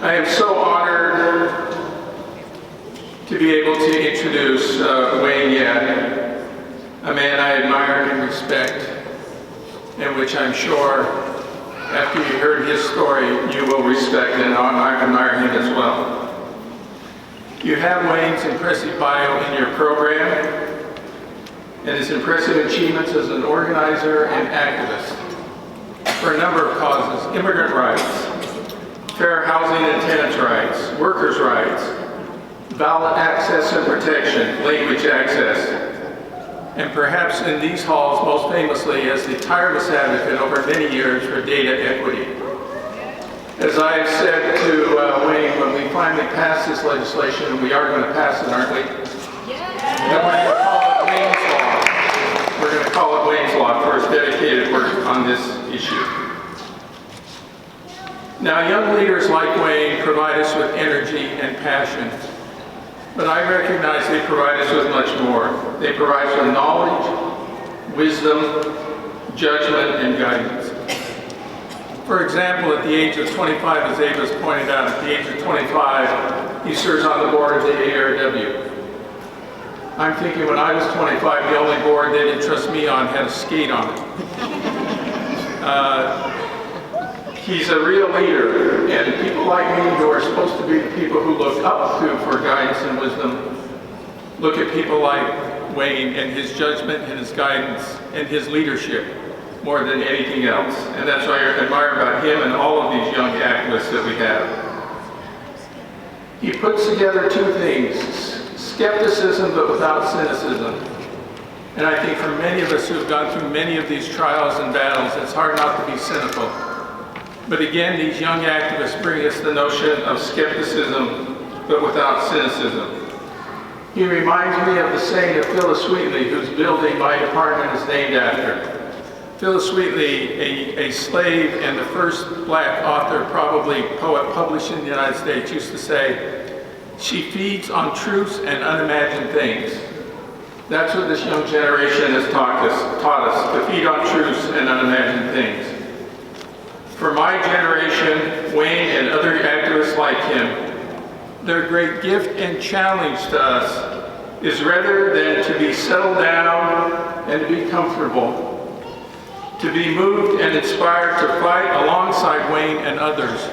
I am so honored to be able to introduce Wayne Yeh, a man I admire and respect, and which I'm sure, after you heard his story, you will respect and admire him as well. You have Wayne's impressive bio in your program, and his impressive achievements as an organizer and activist for a number of causes: immigrant rights, fair housing and tenants' rights, workers' rights, ballot access and protection, language access, and perhaps in these halls most famously as the tireless advocate over many years for data equity. As I have said to Wayne, when we finally pass this legislation, and we are going to pass it, aren't we? Then we're going to call it Wayne's Law. We're going to call it Wayne's Law for his dedicated work on this issue. Now, young leaders like Wayne provide us with energy and passion, but I recognize they provide us with much more. They provide us with knowledge, wisdom, judgment, and guidance. For example, at the age of 25, as Ava's pointed out, at the age of 25, he serves on the board of the ARW. I'm thinking when I was 25, the only board they didn't trust me on had a skate on it. He's a real leader, and people like me who are supposed to be the people who look up to for guidance and wisdom, look at people like Wayne and his judgment and his guidance and his leadership more than anything else. And that's what I admire about him and all of these young activists that we have. He puts together two things: skepticism but without cynicism. And I think for many of us who have gone through many of these trials and battles, it's hard not to be cynical. But again, these young activists bring us the notion of skepticism but without cynicism. He reminds me of the saying of Phyllis Wheatley, whose building my department is named after. Phyllis Wheatley, a slave and the first black author, probably poet, published in the United States, used to say, "She feeds on truths and unimagined things." That's what this young generation has taught us, to feed on truths and unimagined things. For my generation, Wayne and other activists like him, their great gift and challenge to us is rather than to be settled down and to be comfortable, to be moved and inspired to fight alongside Wayne and others,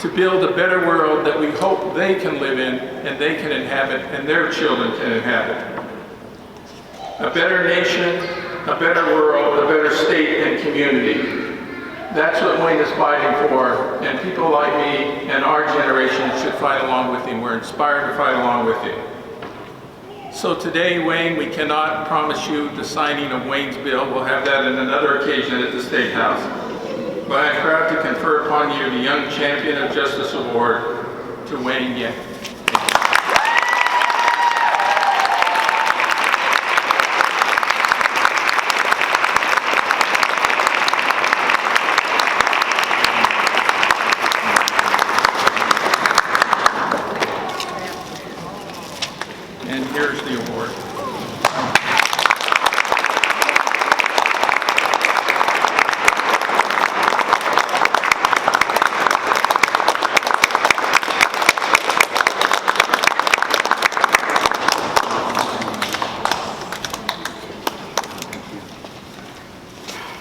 to build a better world that we hope they can live in and they can inhabit and their children can inhabit. A better nation, a better world, a better state and community. That's what Wayne is fighting for, and people like me and our generation should fight along with him. We're inspired to fight along with him. So today, Wayne, we cannot promise you the signing of Wayne's bill. We'll have that on another occasion at the State House. But I'm proud to confer upon you the Young Champion of Justice Award to Wayne Yeh. And here's the award.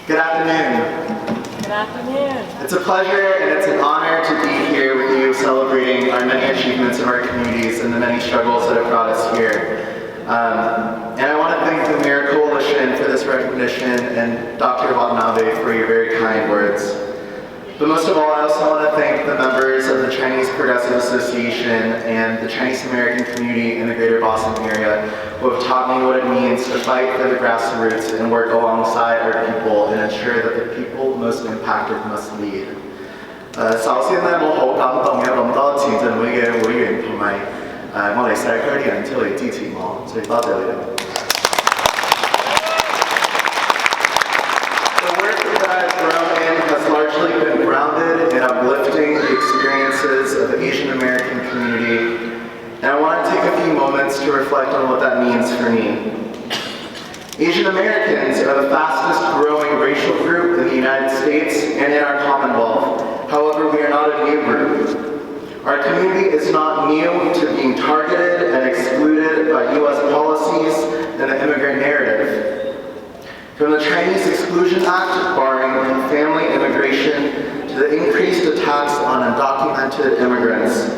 Good afternoon. Good afternoon. It's a pleasure and it's an honor to be here with you celebrating our many achievements of our communities and the many struggles that have brought us here. And I want to thank the MIRA Coalition for this recognition and Dr. Watanabe for your very kind words. But most of all, I also want to thank the members of the Chinese Progressive Association and the Chinese American community in the greater Boston area who have taught me what it means to fight for the grassroots and work alongside our people and ensure that the people most impacted must lead. 首先咧，我好感動有咁多前進會嘅會員同埋我哋社區啲人出嚟支持我，所以多謝你哋。The work that I've grown in has largely been grounded in uplifting the experiences of the Asian American community, and I want to take a few moments to reflect on what that means for me. Asian Americans are the fastest growing racial group in the United States and in our Commonwealth. However, we are not a new group. Our community is not new to being targeted and excluded by U.S. policies and the immigrant narrative. From the Chinese Exclusion Act barring family immigration to the increased attacks on undocumented immigrants,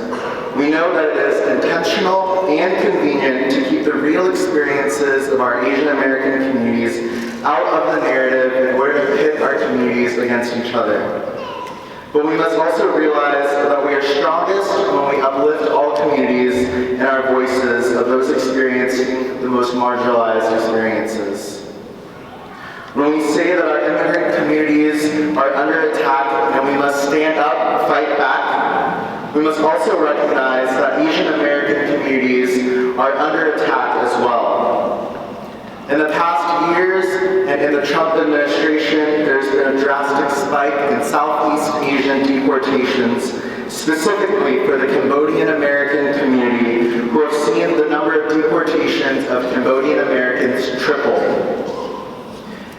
we know that it is intentional and convenient to keep the real experiences of our Asian American communities out of the narrative in order to pit our communities against each other. But we must also realize that we are strongest when we uplift all communities and our voices of those experiencing the most marginalized experiences. When we say that our immigrant communities are under attack and we must stand up, fight back, we must also recognize that Asian American communities are under attack as well. In the past years and in the Trump administration, there's been a drastic spike in Southeast Asian deportations, specifically for the Cambodian American community, who have seen the number of deportations of Cambodian Americans triple.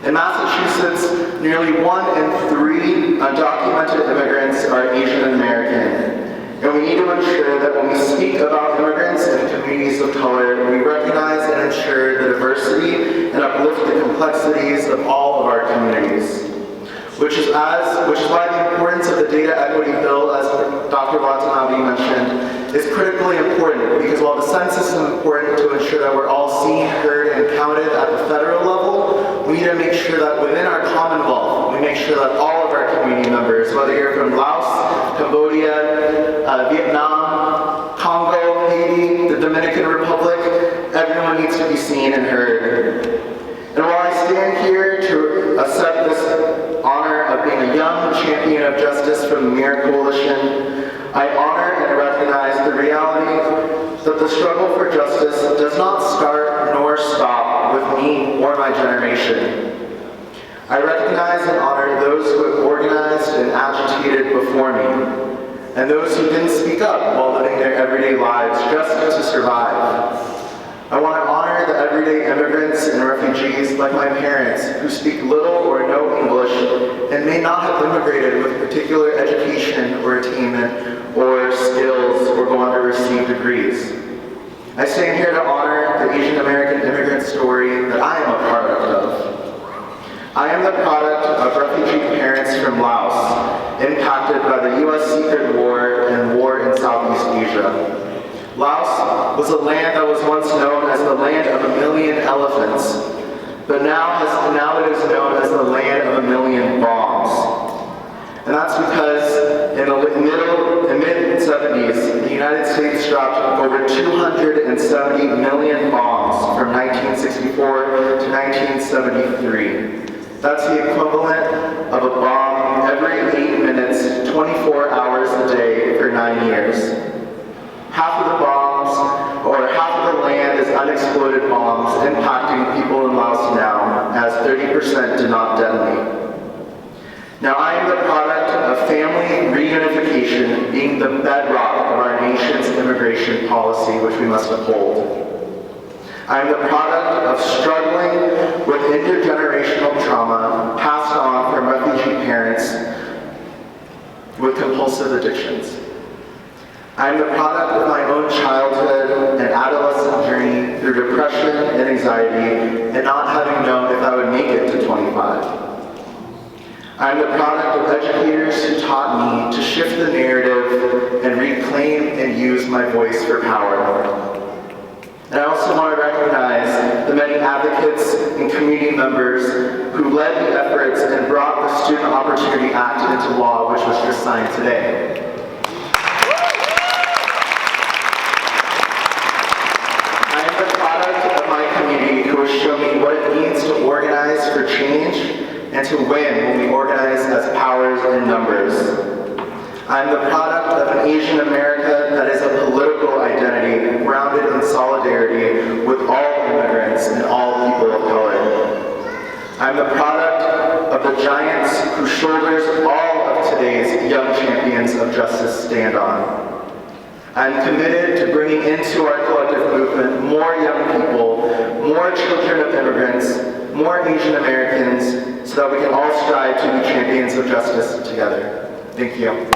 In Massachusetts, nearly 1 in 3 undocumented immigrants are Asian American. And we need to ensure that when we speak about immigrants and communities of color, we recognize and ensure the diversity and uplift the complexities of all of our communities. Which is why the importance of the data equity bill, as Dr. Watanabe mentioned, is critically important, because while the census is important to ensure that we're all seen, heard, and counted at the federal level, we need to make sure that within our Commonwealth, we make sure that all of our community members, whether you're from Laos, Cambodia, Vietnam, Congo, Haiti, the Dominican Republic, everyone needs to be seen and heard. And while I stand here to accept this honor of being a young champion of justice from the MIRA Coalition, I honor and recognize the reality that the struggle for justice does not start nor stop with me or my generation. I recognize and honor those who have organized and agitated before me, and those who didn't speak up while living their everyday lives just to survive. I want to honor the everyday immigrants and refugees like my parents who speak little or no English and may not have immigrated with particular education or attainment or skills or go on to receive degrees. I stand here to honor the Asian American immigrant story that I am a product of. I am the product of refugee parents from Laos, impacted by the U.S. secret war and war in Southeast Asia. Laos was a land that was once known as the land of 1,000,000 elephants, but now it is known as the land of 1,000,000 bombs. And that's because in the mid-70s, the United States dropped over 270 million bombs from 1964 to 1973. That's the equivalent of a bomb every 8 minutes, 24 hours a day for 9 years. Half of the bombs, or half of the land is unexploded bombs impacting people in Laos now, as 30% did not detonate. Now I am the product of family reunification being the bedrock of our nation's immigration policy, which we must uphold. I am the product of struggling with intergenerational trauma passed on from refugee parents with compulsive addictions. I am the product of my own childhood and adolescent journey through depression and anxiety and not having known if I would make it to 25. I am the product of educators who taught me to shift the narrative and reclaim and use my voice for power. And I also want to recognize the many advocates and community members who led the efforts and brought the Student Opportunity Act into law, which was just signed today. I am the product of my community who has shown me what it means to organize for change and to win when we organize as powers in numbers. I am the product of an Asian America that is a political identity grounded in solidarity with all immigrants and all people of color. I am the product of the giants whose shoulders all of today's young champions of justice stand on. I am committed to bringing into our collective movement more young people, more children of immigrants, more Asian Americans, so that we can all strive to be champions of justice together. Thank you.